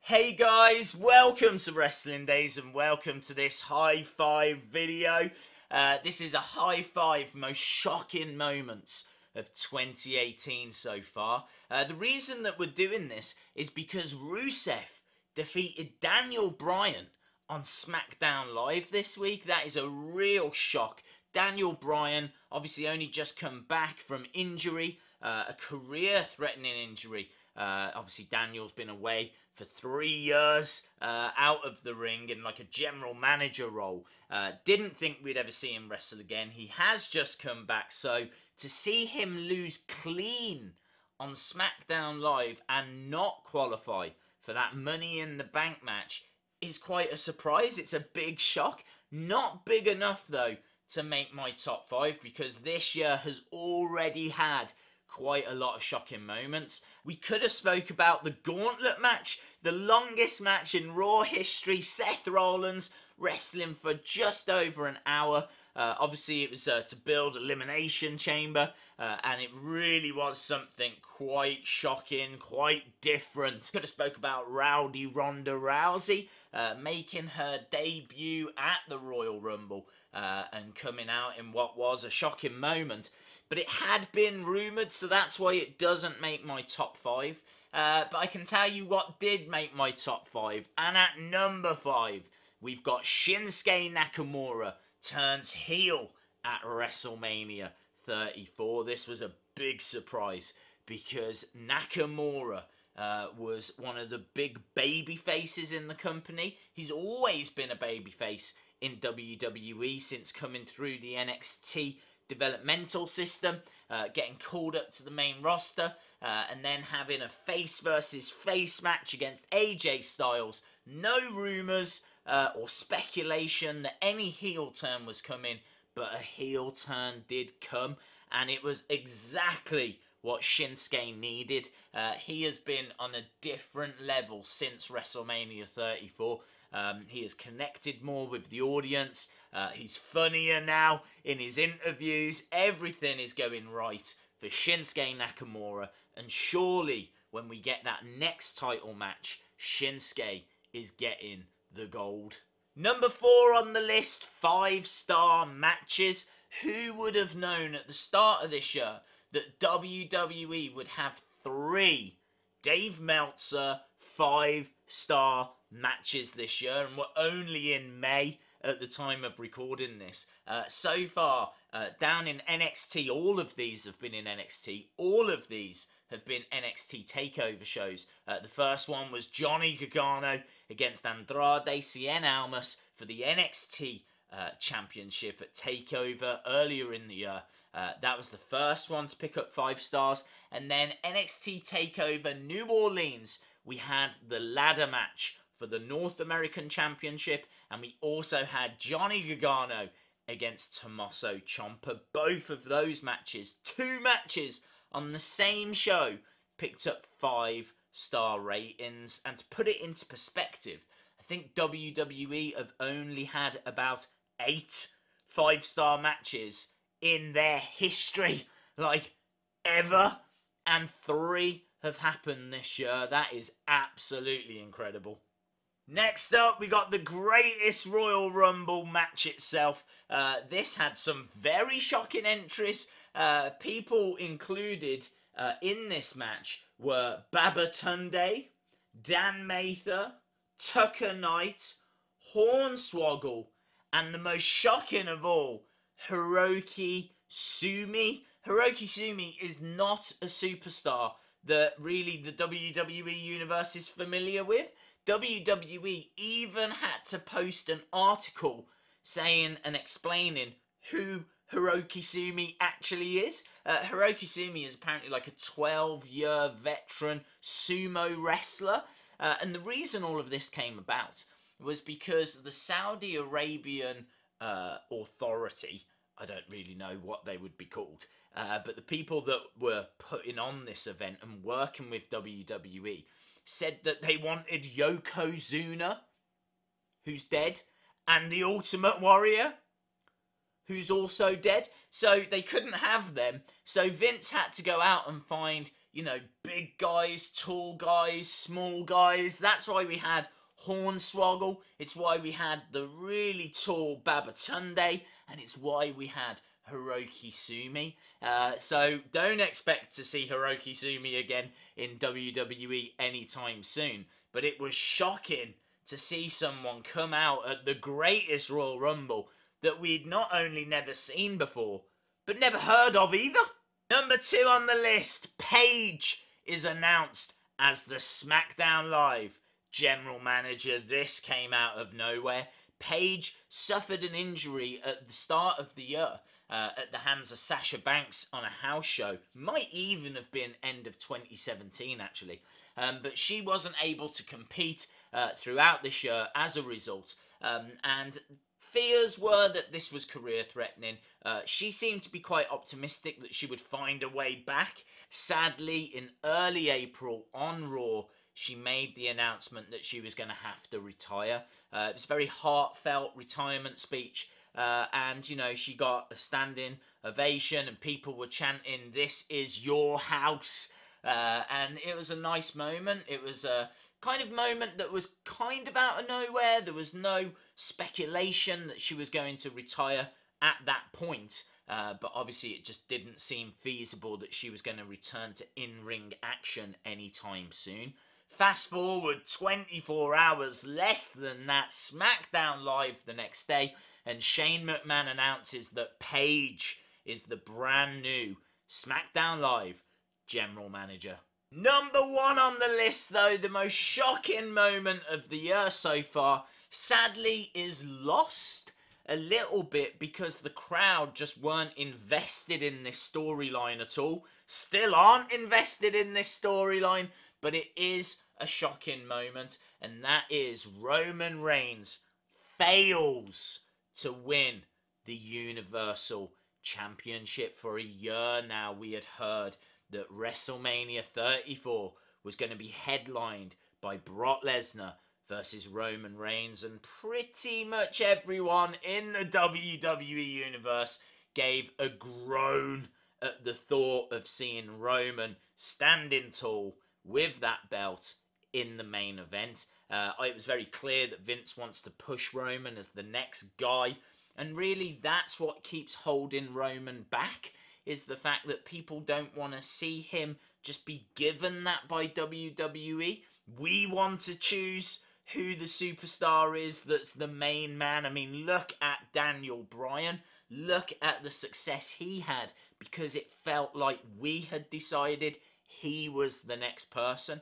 Hey guys, welcome to Wrestling Daze and welcome to this high five video. This is a high five most shocking moments of 2018 so far. The reason that we're doing this is because Rusev defeated Daniel Bryan on Smackdown Live this week. That is a real shock. Daniel Bryan obviously only just come back from injury, a career-threatening injury. Obviously Daniel's been away for 3 years out of the ring in like a general manager role. Didn't think we'd ever see him wrestle again. He has just come back, so to see him lose clean on SmackDown Live and not qualify for that Money in the Bank match is quite a surprise. It's a big shock. Not big enough though to make my top 5, because this year has already had quite a lot of shocking moments. We could have spoke about the Gauntlet match, the longest match in Raw history. Seth Rollins wrestling for just over an hour. Obviously it was to build Elimination Chamber, and it really was something quite shocking, quite different. Could have spoke about Rowdy Ronda Rousey making her debut at the Royal Rumble and coming out in what was a shocking moment. But it had been rumoured, so that's why it doesn't make my top 5. But I can tell you what did make my top 5. And at number 5, we've got Shinsuke Nakamura turns heel at Wrestlemania 34. This was a big surprise because Nakamura was one of the big baby faces in the company. He's always been a baby face in WWE since coming through the NXT developmental system, getting called up to the main roster, and then having a face versus face match against AJ Styles. No rumours or speculation that any heel turn was coming, but a heel turn did come, and it was exactly what Shinsuke needed. He has been on a different level since WrestleMania 34. He has connected more with the audience. He's funnier now in his interviews. Everything is going right for Shinsuke Nakamura. And surely when we get that next title match, Shinsuke is getting the gold. Number 4 on the list, 5-star matches. Who would have known at the start of this year that WWE would have 3 Dave Meltzer 5-star matches this year, and we're only in May at the time of recording this. So far, down in NXT, all of these have been in NXT. All of these have been NXT takeover shows. The first one was Johnny Gargano against Andrade Cien Almas for the NXT championship at TakeOver earlier in the year. That was the first one to pick up 5 stars. And then NXT TakeOver New Orleans, we had the ladder match for the North American Championship, and we also had Johnny Gargano against Tommaso Ciampa. Both of those matches, 2 matches on the same show, picked up 5-star ratings. And to put it into perspective, I think WWE have only had about 8 5-star matches in their history, like ever, and 3 have happened this year. That is absolutely incredible. Next up, we got the greatest Royal Rumble match itself. This had some very shocking entries. People included in this match were Babbatunde, Dan Matha, Tucker Knight, Hornswoggle, and the most shocking of all, Hiroki Sumi. Hiroki Sumi is not a superstar that really the WWE universe is familiar with. WWE even had to post an article saying and explaining who Hiroki Sumi actually is. Hiroki Sumi is apparently like a 12-year veteran sumo wrestler. And the reason all of this came about was because the Saudi Arabian authority, I don't really know what they would be called, but the people that were putting on this event and working with WWE said that they wanted Yokozuna, who's dead, and the Ultimate Warrior, who's also dead. So they couldn't have them. So Vince had to go out and find, you know, big guys, tall guys, small guys. That's why we had Hornswoggle. It's why we had the really tall Babbatunde. And it's why we had Hiroki Sumi. So don't expect to see Hiroki Sumi again in WWE anytime soon. But it was shocking to see someone come out at the greatest Royal Rumble that we'd not only never seen before, but never heard of either. Number 2 on the list, Paige is announced as the Smackdown Live general manager. This came out of nowhere. Paige suffered an injury at the start of the year at the hands of Sasha Banks on a house show. Might even have been end of 2017 actually. But she wasn't able to compete throughout this year as a result. And fears were that this was career threatening. She seemed to be quite optimistic that she would find a way back. Sadly, in early April on Raw, she made the announcement that she was going to have to retire. It was a very heartfelt retirement speech. And, you know, she got a standing ovation and people were chanting, "This is your house." And it was a nice moment. It was a kind of moment that was kind of out of nowhere. There was no speculation that she was going to retire at that point. But obviously it just didn't seem feasible that she was going to return to in-ring action anytime soon. Fast forward 24 hours, less than that, Smackdown Live the next day, and Shane McMahon announces that Paige is the brand new Smackdown Live general manager. Number 1 on the list, though, the most shocking moment of the year so far, sadly is lost a little bit because the crowd just weren't invested in this storyline at all. Still aren't invested in this storyline, but it is a shocking moment, and that is Roman Reigns fails to win the Universal Championship. For a year now, we had heard that WrestleMania 34 was going to be headlined by Brock Lesnar versus Roman Reigns, and pretty much everyone in the WWE Universe gave a groan at the thought of seeing Roman standing tall with that belt in the main event. It was very clear that Vince wants to push Roman as the next guy, and really that's what keeps holding Roman back, is the fact that people don't want to see him just be given that by WWE. We want to choose who the superstar is that's the main man. I mean, look at Daniel Bryan. Look at the success he had because it felt like we had decided he was the next person.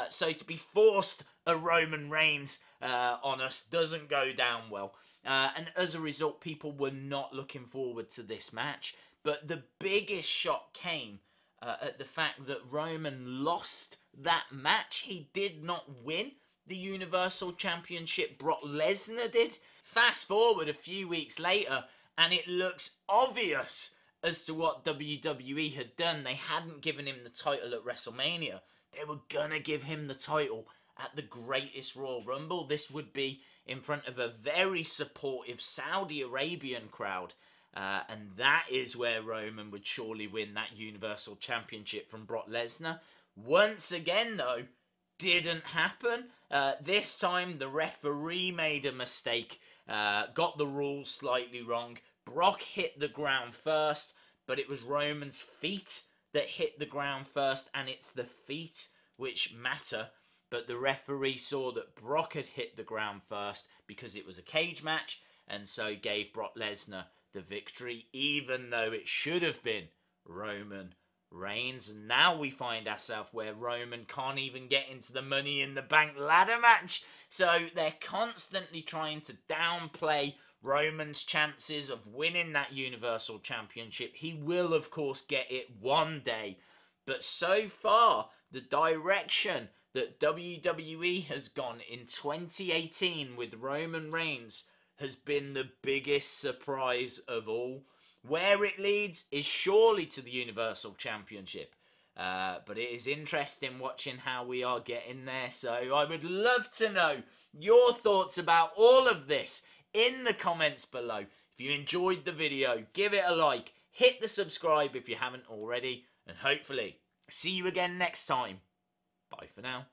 So to be forced a Roman Reigns on us doesn't go down well. And as a result, people were not looking forward to this match. But the biggest shock came at the fact that Roman lost that match. He did not win the Universal Championship. Brock Lesnar did. Fast forward a few weeks later, and it looks obvious as to what WWE had done. They hadn't given him the title at WrestleMania. They were gonna give him the title at the greatest Royal Rumble. This would be in front of a very supportive Saudi Arabian crowd. And that is where Roman would surely win that Universal Championship from Brock Lesnar. Once again, though, didn't happen. This time, the referee made a mistake, got the rules slightly wrong. Brock hit the ground first, but it was Roman's feet that hit the ground first, and it's the feet which matter. But the referee saw that Brock had hit the ground first because it was a cage match, and so gave Brock Lesnar the victory, even though it should have been Roman Reigns. And now we find ourselves where Roman can't even get into the Money in the Bank ladder match. So they're constantly trying to downplay Roman's chances of winning that Universal Championship. He will, of course, get it one day. But so far, the direction that WWE has gone in 2018 with Roman Reigns has been the biggest surprise of all. Where it leads is surely to the Universal Championship. But it is interesting watching how we are getting there. So I would love to know your thoughts about all of this in the comments below. If you enjoyed the video, give it a like. Hit the subscribe if you haven't already. And hopefully, See you again next time. Bye for now.